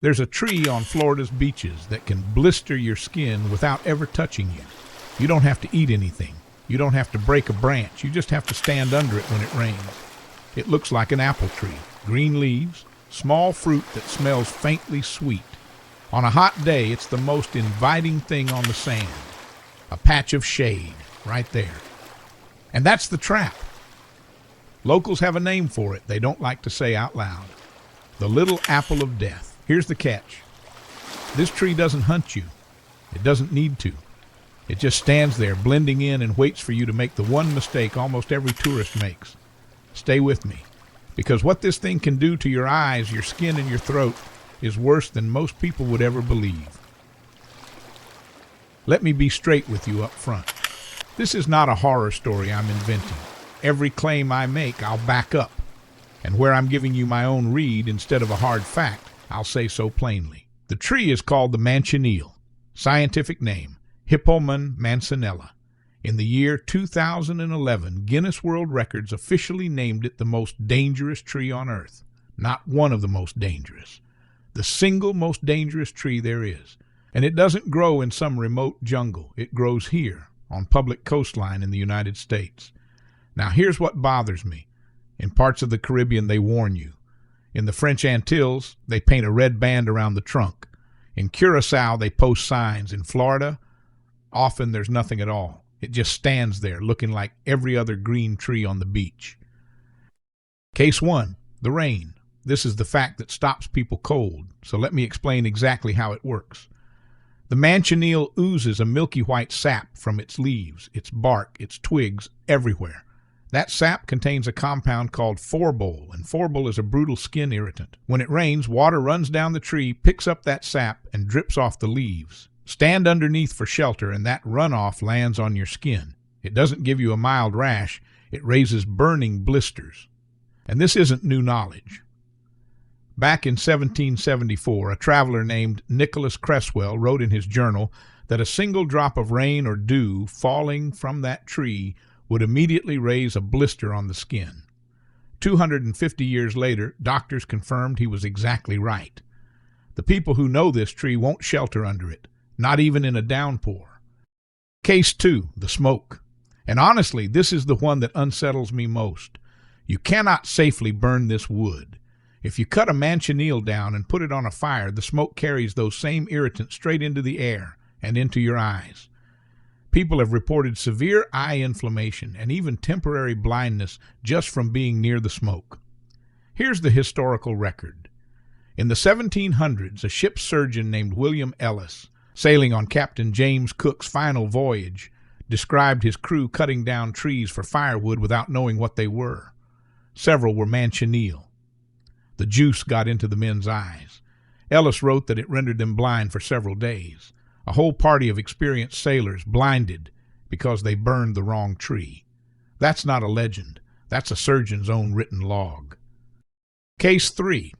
There's a tree on Florida's beaches that can blister your skin without ever touching you. You don't have to eat anything. You don't have to break a branch. You just have to stand under it when it rains. It looks like an apple tree. Green leaves, small fruit that smells faintly sweet. On a hot day, it's the most inviting thing on the sand. A patch of shade right there. And that's the trap. Locals have a name for it they don't like to say out loud. The little apple of death. Here's the catch. This tree doesn't hunt you. It doesn't need to. It just stands there blending in and waits for you to make the one mistake almost every tourist makes. Stay with me, because what this thing can do to your eyes, your skin, and your throat is worse than most people would ever believe. Let me be straight with you up front. This is not a horror story I'm inventing. Every claim I make, I'll back up. And where I'm giving you my own read instead of a hard fact, I'll say so plainly. The tree is called the manchineel. Scientific name, Hippomane mancinella. In the year 2011, Guinness World Records officially named it the most dangerous tree on Earth. Not one of the most dangerous. The single most dangerous tree there is. And it doesn't grow in some remote jungle. It grows here, on public coastline in the United States. Now here's what bothers me. In parts of the Caribbean, they warn you. In the French Antilles, they paint a red band around the trunk. In Curacao, they post signs. In Florida, often there's nothing at all. It just stands there looking like every other green tree on the beach. Case 1, the rain. This is the fact that stops people cold, so let me explain exactly how it works. The manchineel oozes a milky white sap from its leaves, its bark, its twigs, everywhere. That sap contains a compound called forbol, and forbol is a brutal skin irritant. When it rains, water runs down the tree, picks up that sap, and drips off the leaves. Stand underneath for shelter, and that runoff lands on your skin. It doesn't give you a mild rash, it raises burning blisters. And this isn't new knowledge. Back in 1774, a traveler named Nicholas Creswell wrote in his journal that a single drop of rain or dew falling from that tree would immediately raise a blister on the skin. 250 years later, doctors confirmed he was exactly right. The people who know this tree won't shelter under it, not even in a downpour. Case 2, the smoke. And honestly, this is the one that unsettles me most. You cannot safely burn this wood. If you cut a manchineel down and put it on a fire, the smoke carries those same irritants straight into the air and into your eyes. People have reported severe eye inflammation and even temporary blindness just from being near the smoke. Here's the historical record. In the 1700s, a ship's surgeon named William Ellis, sailing on Captain James Cook's final voyage, described his crew cutting down trees for firewood without knowing what they were. Several were manchineel. The juice got into the men's eyes. Ellis wrote that it rendered them blind for several days. A whole party of experienced sailors blinded because they burned the wrong tree. That's not a legend. That's a surgeon's own written log. Case 3.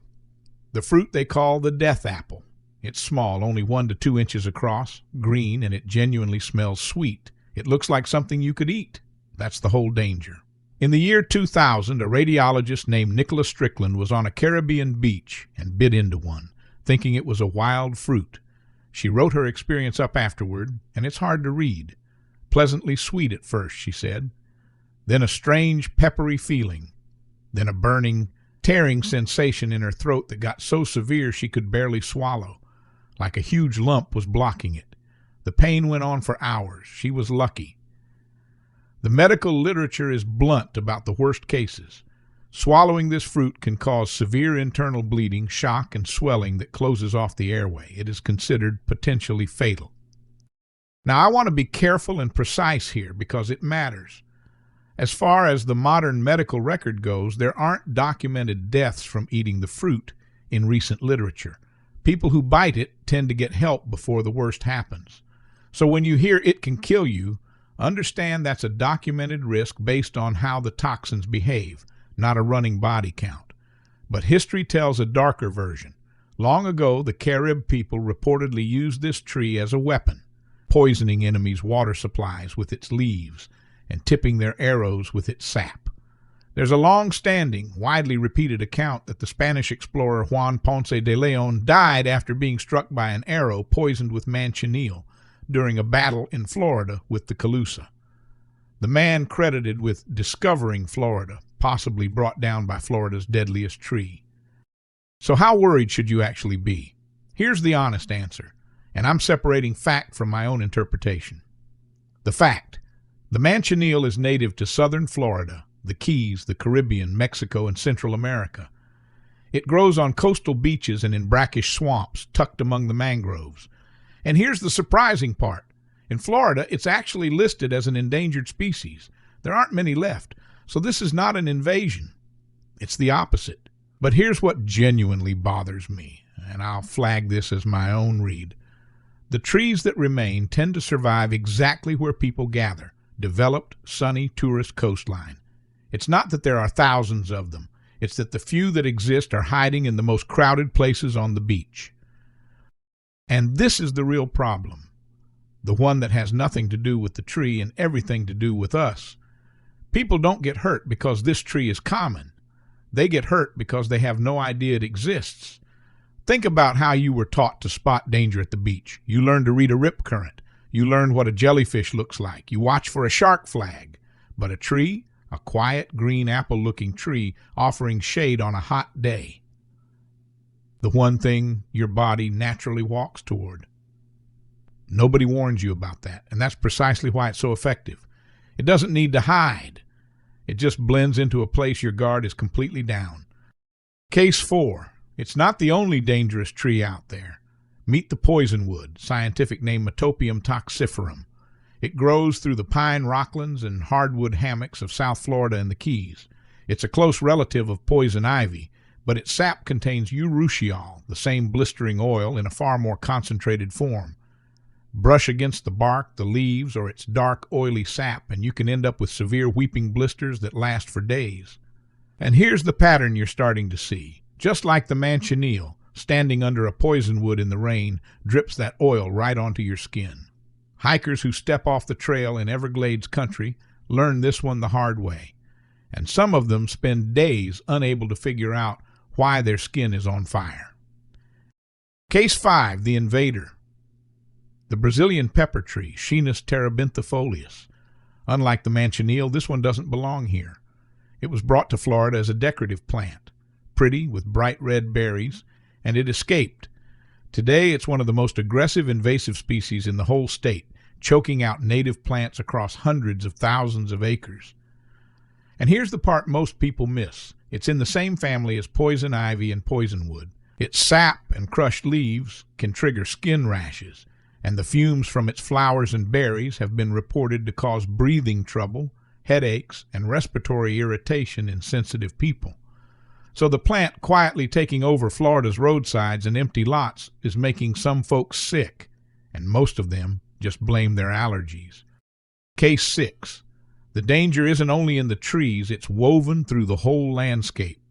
The fruit they call the death apple. It's small, only 1 to 2 inches across, green, and it genuinely smells sweet. It looks like something you could eat. That's the whole danger. In the year 2000, a radiologist named Nicholas Strickland was on a Caribbean beach and bit into one, thinking it was a wild fruit. She wrote her experience up afterward, and it's hard to read. Pleasantly sweet at first, she said. Then a strange, peppery feeling. Then a burning, tearing sensation in her throat that got so severe she could barely swallow, like a huge lump was blocking it. The pain went on for hours. She was lucky. The medical literature is blunt about the worst cases. Swallowing this fruit can cause severe internal bleeding, shock, and swelling that closes off the airway. It is considered potentially fatal. Now, I want to be careful and precise here because it matters. As far as the modern medical record goes, there aren't documented deaths from eating the fruit in recent literature. People who bite it tend to get help before the worst happens. So when you hear it can kill you, understand that's a documented risk based on how the toxins behave, not a running body count. But history tells a darker version. Long ago, the Carib people reportedly used this tree as a weapon, poisoning enemies' water supplies with its leaves and tipping their arrows with its sap. There's a long-standing, widely repeated account that the Spanish explorer Juan Ponce de Leon died after being struck by an arrow poisoned with manchineel during a battle in Florida with the Calusa. The man credited with discovering Florida, possibly brought down by Florida's deadliest tree. So how worried should you actually be? Here's the honest answer, and I'm separating fact from my own interpretation. The fact: the manchineel is native to southern Florida, the Keys, the Caribbean, Mexico, and Central America. It grows on coastal beaches and in brackish swamps tucked among the mangroves. And here's the surprising part. In Florida, it's actually listed as an endangered species. There aren't many left, so this is not an invasion. It's the opposite. But here's what genuinely bothers me, and I'll flag this as my own read. The trees that remain tend to survive exactly where people gather, developed, sunny tourist coastline. It's not that there are thousands of them. It's that the few that exist are hiding in the most crowded places on the beach. And this is the real problem. The one that has nothing to do with the tree and everything to do with us. People don't get hurt because this tree is common. They get hurt because they have no idea it exists. Think about how you were taught to spot danger at the beach. You learned to read a rip current. You learned what a jellyfish looks like. You watch for a shark flag. But a tree, a quiet green apple-looking tree offering shade on a hot day. The one thing your body naturally walks toward. Nobody warns you about that, and that's precisely why it's so effective. It doesn't need to hide. It just blends into a place your guard is completely down. Case 4. It's not the only dangerous tree out there. Meet the poisonwood, scientific name Metopium toxiferum. It grows through the pine rocklands and hardwood hammocks of South Florida and the Keys. It's a close relative of poison ivy, but its sap contains urushiol, the same blistering oil, in a far more concentrated form. Brush against the bark, the leaves, or its dark, oily sap, and you can end up with severe weeping blisters that last for days. And here's the pattern you're starting to see. Just like the manchineel, standing under a poisonwood in the rain drips that oil right onto your skin. Hikers who step off the trail in Everglades country learn this one the hard way, and some of them spend days unable to figure out why their skin is on fire. Case 5, the invader. The Brazilian pepper tree, Schinus terebinthifolius. Unlike the manchineel, this one doesn't belong here. It was brought to Florida as a decorative plant, pretty with bright red berries, and it escaped. Today, it's one of the most aggressive invasive species in the whole state, choking out native plants across hundreds of thousands of acres. And here's the part most people miss. It's in the same family as poison ivy and poisonwood. Its sap and crushed leaves can trigger skin rashes, and the fumes from its flowers and berries have been reported to cause breathing trouble, headaches, and respiratory irritation in sensitive people. So the plant quietly taking over Florida's roadsides and empty lots is making some folks sick, and most of them just blame their allergies. Case 6. The danger isn't only in the trees, it's woven through the whole landscape.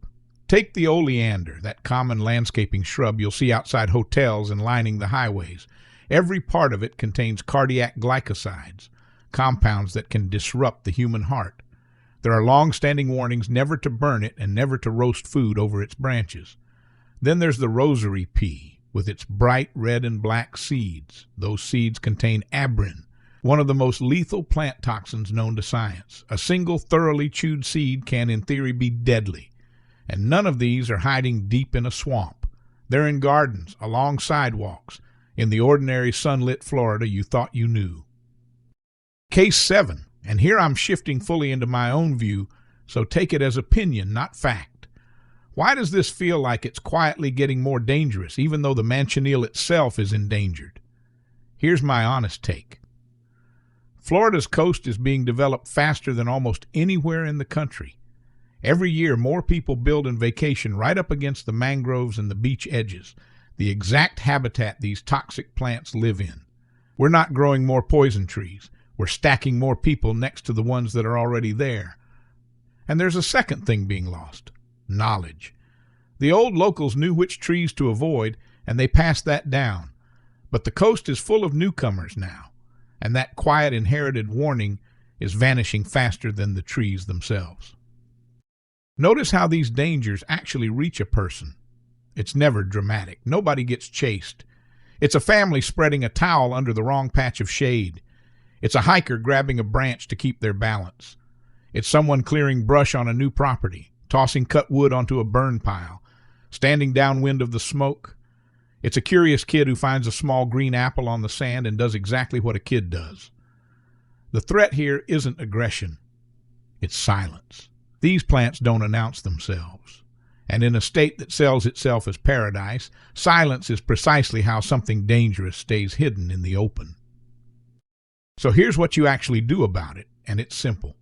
Take the oleander, that common landscaping shrub you'll see outside hotels and lining the highways. Every part of it contains cardiac glycosides, compounds that can disrupt the human heart. There are long-standing warnings never to burn it and never to roast food over its branches. Then there's the rosary pea, with its bright red and black seeds. Those seeds contain abrin, one of the most lethal plant toxins known to science. A single thoroughly chewed seed can, in theory, be deadly. And none of these are hiding deep in a swamp. They're in gardens, along sidewalks, in the ordinary sunlit Florida you thought you knew. Case 7, and here I'm shifting fully into my own view, so take it as opinion, not fact. Why does this feel like it's quietly getting more dangerous, even though the manchineel itself is endangered? Here's my honest take. Florida's coast is being developed faster than almost anywhere in the country. Every year, more people build and vacation right up against the mangroves and the beach edges, the exact habitat these toxic plants live in. We're not growing more poison trees. We're stacking more people next to the ones that are already there. And there's a second thing being lost: knowledge. The old locals knew which trees to avoid, and they passed that down. But the coast is full of newcomers now, and that quiet inherited warning is vanishing faster than the trees themselves. Notice how these dangers actually reach a person. It's never dramatic. Nobody gets chased. It's a family spreading a towel under the wrong patch of shade. It's a hiker grabbing a branch to keep their balance. It's someone clearing brush on a new property, tossing cut wood onto a burn pile, standing downwind of the smoke. It's a curious kid who finds a small green apple on the sand and does exactly what a kid does. The threat here isn't aggression. It's silence. These plants don't announce themselves. And in a state that sells itself as paradise, silence is precisely how something dangerous stays hidden in the open. So here's what you actually do about it, and it's simple.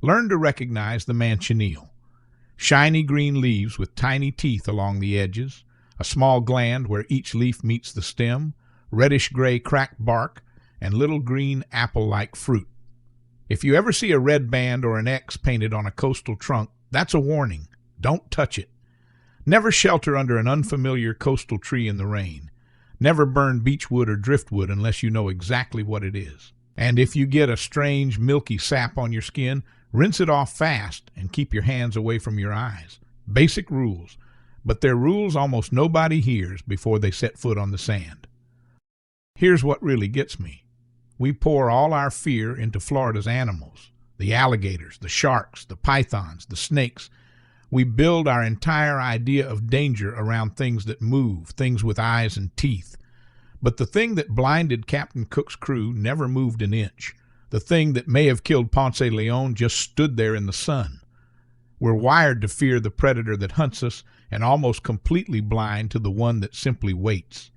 Learn to recognize the manchineel. Shiny green leaves with tiny teeth along the edges, a small gland where each leaf meets the stem, reddish-gray cracked bark, and little green apple-like fruit. If you ever see a red band or an X painted on a coastal trunk, that's a warning. Don't touch it. Never shelter under an unfamiliar coastal tree in the rain. Never burn beechwood or driftwood unless you know exactly what it is. And if you get a strange, milky sap on your skin, rinse it off fast and keep your hands away from your eyes. Basic rules, but they're rules almost nobody hears before they set foot on the sand. Here's what really gets me. We pour all our fear into Florida's animals, the alligators, the sharks, the pythons, the snakes. We build our entire idea of danger around things that move, things with eyes and teeth. But the thing that blinded Captain Cook's crew never moved an inch. The thing that may have killed Ponce de Leon just stood there in the sun. We're wired to fear the predator that hunts us and almost completely blind to the one that simply waits.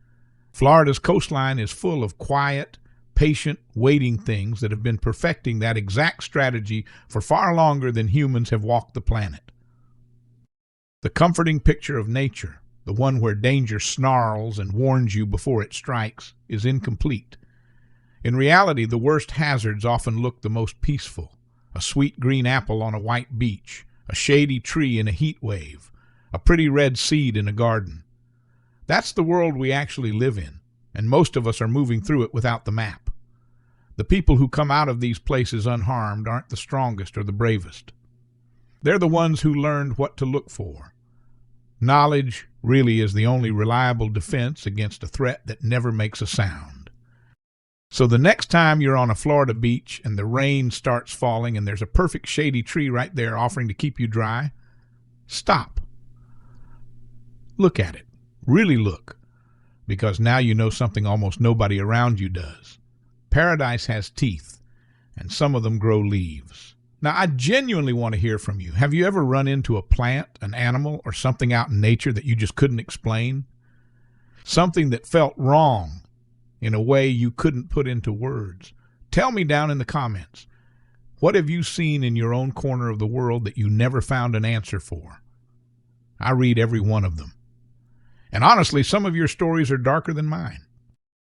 Florida's coastline is full of quiet, patient, waiting things that have been perfecting that exact strategy for far longer than humans have walked the planet. The comforting picture of nature, the one where danger snarls and warns you before it strikes, is incomplete. In reality, the worst hazards often look the most peaceful. A sweet green apple on a white beach, a shady tree in a heat wave, a pretty red seed in a garden. That's the world we actually live in, and most of us are moving through it without the map. The people who come out of these places unharmed aren't the strongest or the bravest. They're the ones who learned what to look for. Knowledge really is the only reliable defense against a threat that never makes a sound. So the next time you're on a Florida beach and the rain starts falling and there's a perfect shady tree right there offering to keep you dry, stop. Look at it. Really look. Because now you know something almost nobody around you does. Paradise has teeth, and some of them grow leaves. Now, I genuinely want to hear from you. Have you ever run into a plant, an animal, or something out in nature that you just couldn't explain? Something that felt wrong in a way you couldn't put into words. Tell me down in the comments. What have you seen in your own corner of the world that you never found an answer for? I read every one of them. And honestly, some of your stories are darker than mine.